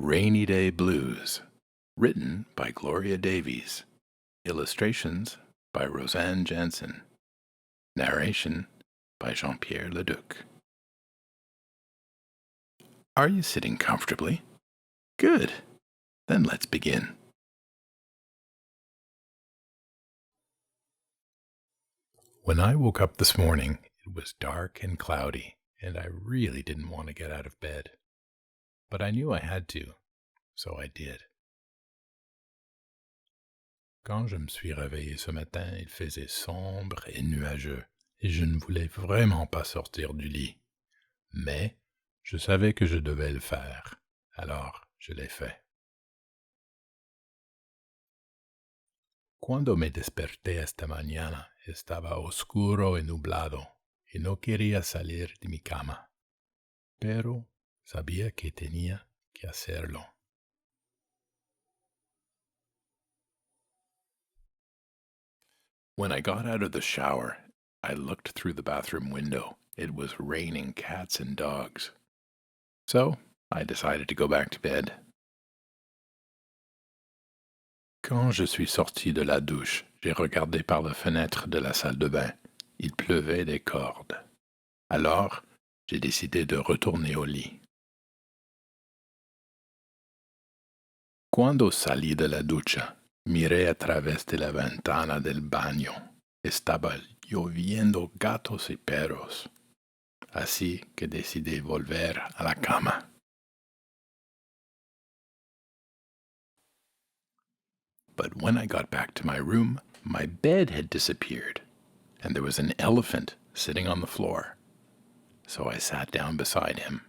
Rainy Day Blues, written by Gloria Davies. Illustrations by Roseanne Jansen. Narration by Jean-Pierre Leduc. Are you sitting comfortably? Good. Then let's begin. When I woke up this morning, it was dark and cloudy, and I really didn't want to get out of bed. But I knew I had to, so I did. Quand je me suis réveillé ce matin, il faisait sombre et nuageux, et je ne voulais vraiment pas sortir du lit. Mais je savais que je devais le faire, alors je l'ai fait. Cuando me desperté esta mañana, estaba oscuro y nublado, y no quería salir de mi cama. Pero sabía que tenía que hacerlo. When I got out of the shower, I looked through the bathroom window. It was raining cats and dogs. So I decided to go back to bed. Quand je suis sorti de la douche, j'ai regardé par la fenêtre de la salle de bain. Il pleuvait des cordes. Alors, j'ai décidé de retourner au lit. Cuando salí de la ducha, miré a través de la ventana del baño. Estaba lloviendo gatos y perros. Así que decidí volver a la cama. But when I got back to my room, my bed had disappeared, and there was an elephant sitting on the floor. So I sat down beside him.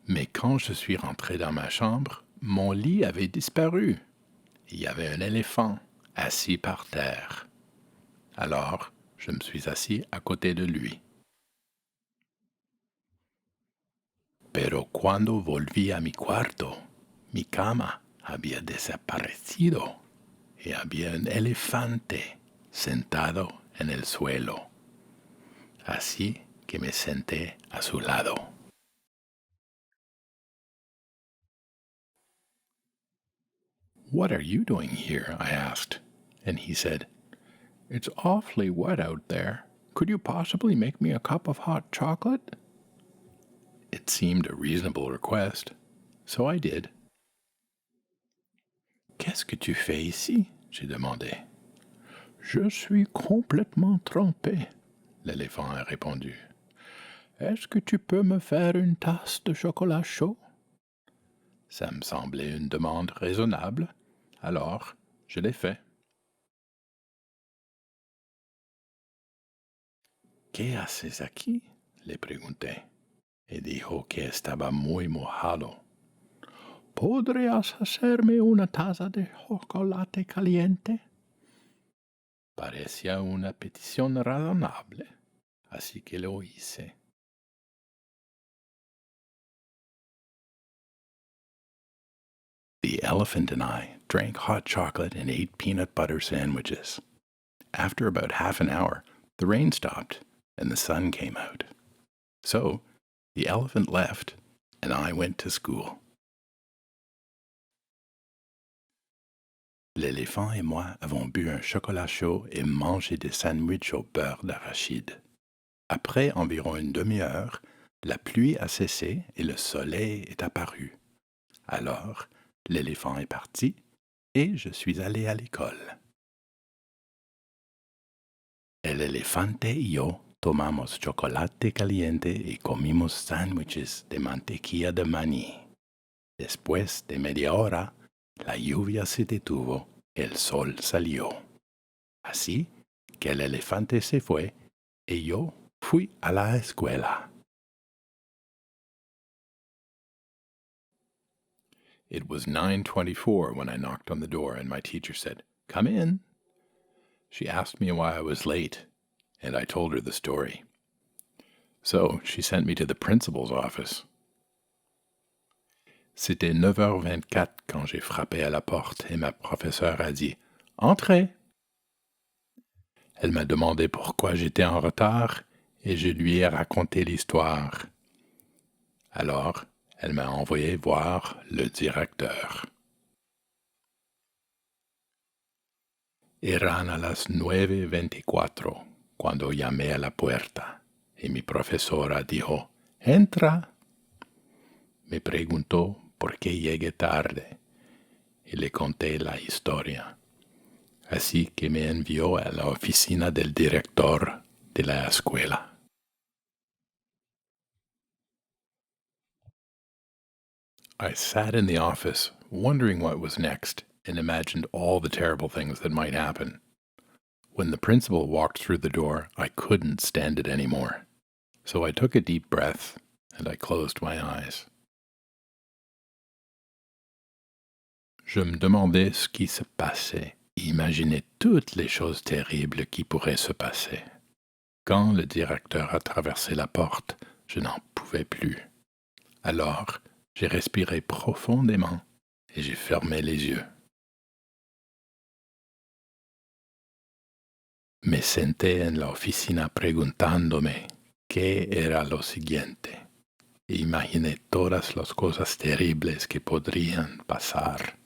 Mais quand je suis rentré dans ma chambre, mon lit avait disparu. Il y avait un éléphant assis par terre. Alors, je me suis assis à côté de lui. Pero cuando volví a mi cuarto, mi cama había desaparecido y había un elefante sentado en el suelo. Así que me senté a su lado. "What are you doing here?" I asked, and he said, "It's awfully wet out there. Could you possibly make me a cup of hot chocolate?" It seemed a reasonable request, so I did. "Qu'est-ce que tu fais ici?" j'ai demandé. "Je suis complètement trempé," l'éléphant a répondu. "Est-ce que tu peux me faire une tasse de chocolat chaud?" Ça me semblait une demande raisonnable, alors je l'ai fait. ¿Qué haces aquí?" le pregunté, y dijo que estaba muy mojado. ¿Podrías hacerme una taza de chocolate caliente? Parecía una petición razonable, así que lo hice. The elephant and I drank hot chocolate and ate peanut butter sandwiches. After about half an hour, the rain stopped and the sun came out. So, the elephant left and I went to school. L'éléphant et moi avons bu un chocolat chaud et mangé des sandwichs au beurre d'arachide. Après environ une demi-heure, la pluie a cessé et le soleil est apparu. Alors, l'éléphant est parti et je suis allé à l'école. El elefante y yo tomamos chocolate caliente y comimos sándwiches de mantequilla de maní. Después de media hora, la lluvia se detuvo, el sol salió. Así que el elefante se fue y yo fui a la escuela. It was 9:24 when I knocked on the door and my teacher said, "Come in." She asked me why I was late, and I told her the story. So she sent me to the principal's office. C'était 9h24 quand j'ai frappé à la porte et ma professeure a dit « Entrez !» Elle m'a demandé pourquoi j'étais en retard et je lui ai raconté l'histoire. Alors, elle m'a envoyé voir le directeur. Eran a las 9:24 cuando llamé a la puerta y mi profesora dijo, «Entra». Me preguntó por qué llegué tarde y le conté la historia. Así que me envió a la oficina del director de la escuela. I sat in the office, wondering what was next, and imagined all the terrible things that might happen. When the principal walked through the door, I couldn't stand it anymore. So I took a deep breath and I closed my eyes. Je me demandais ce qui se passait et imaginais toutes les choses terribles qui pourraient se passer. Quand le directeur a traversé la porte, je n'en pouvais plus. Alors, j'ai respiré profondément et j'ai fermé les yeux. Me senté en la oficina preguntándome qué era lo siguiente e imaginé todas las cosas terribles que podrían pasar.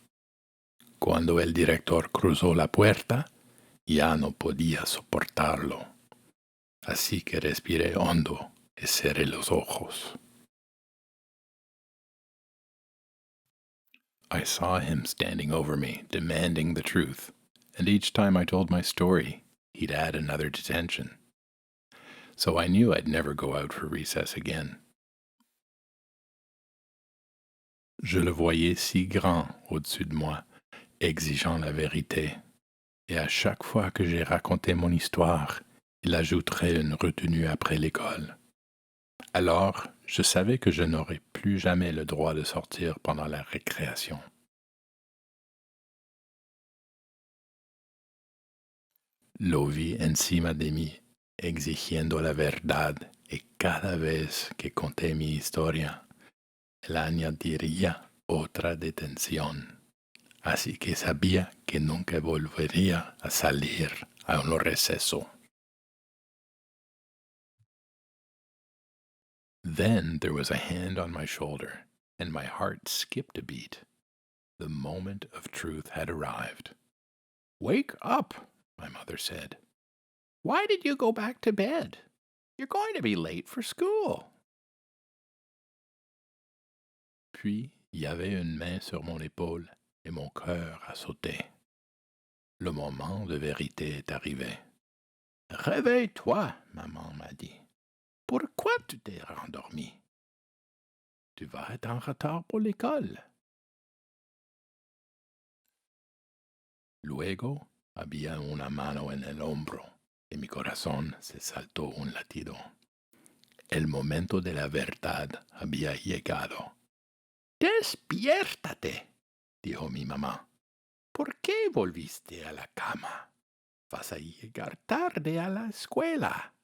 Cuando el director cruzó la puerta, ya no podía soportarlo. Así que respiré hondo y cerré los ojos. I saw him standing over me, demanding the truth, and each time I told my story, he'd add another detention. So I knew I'd never go out for recess again. Je le voyais si grand au-dessus de moi, exigeant la vérité, et à chaque fois que j'ai raconté mon histoire, il ajouterait une retenue après l'école. Alors, je savais que je n'aurais plus jamais le droit de sortir pendant la récréation. Lo vi encima de mí, exigiendo la verdad, y cada vez que conté mi historia, él añadiría otra detención. Así que sabía que nunca volvería a salir a un receso. Then there was a hand on my shoulder, and my heart skipped a beat. The moment of truth had arrived. "Wake up," my mother said. "Why did you go back to bed? You're going to be late for school." Puis, il y avait une main sur mon épaule et mon cœur a sauté. Le moment de vérité est arrivé. «Réveille-toi», maman m'a dit. «Pourquoi tu t'es rendormi? Tu vas être en retard pour l'école». Luego había una mano en el hombro y mi corazón se saltó un latido. El momento de la verdad había llegado. «Despiértate», dijo mi mamá. «¿Por qué volviste a la cama? Vas a llegar tarde a la escuela».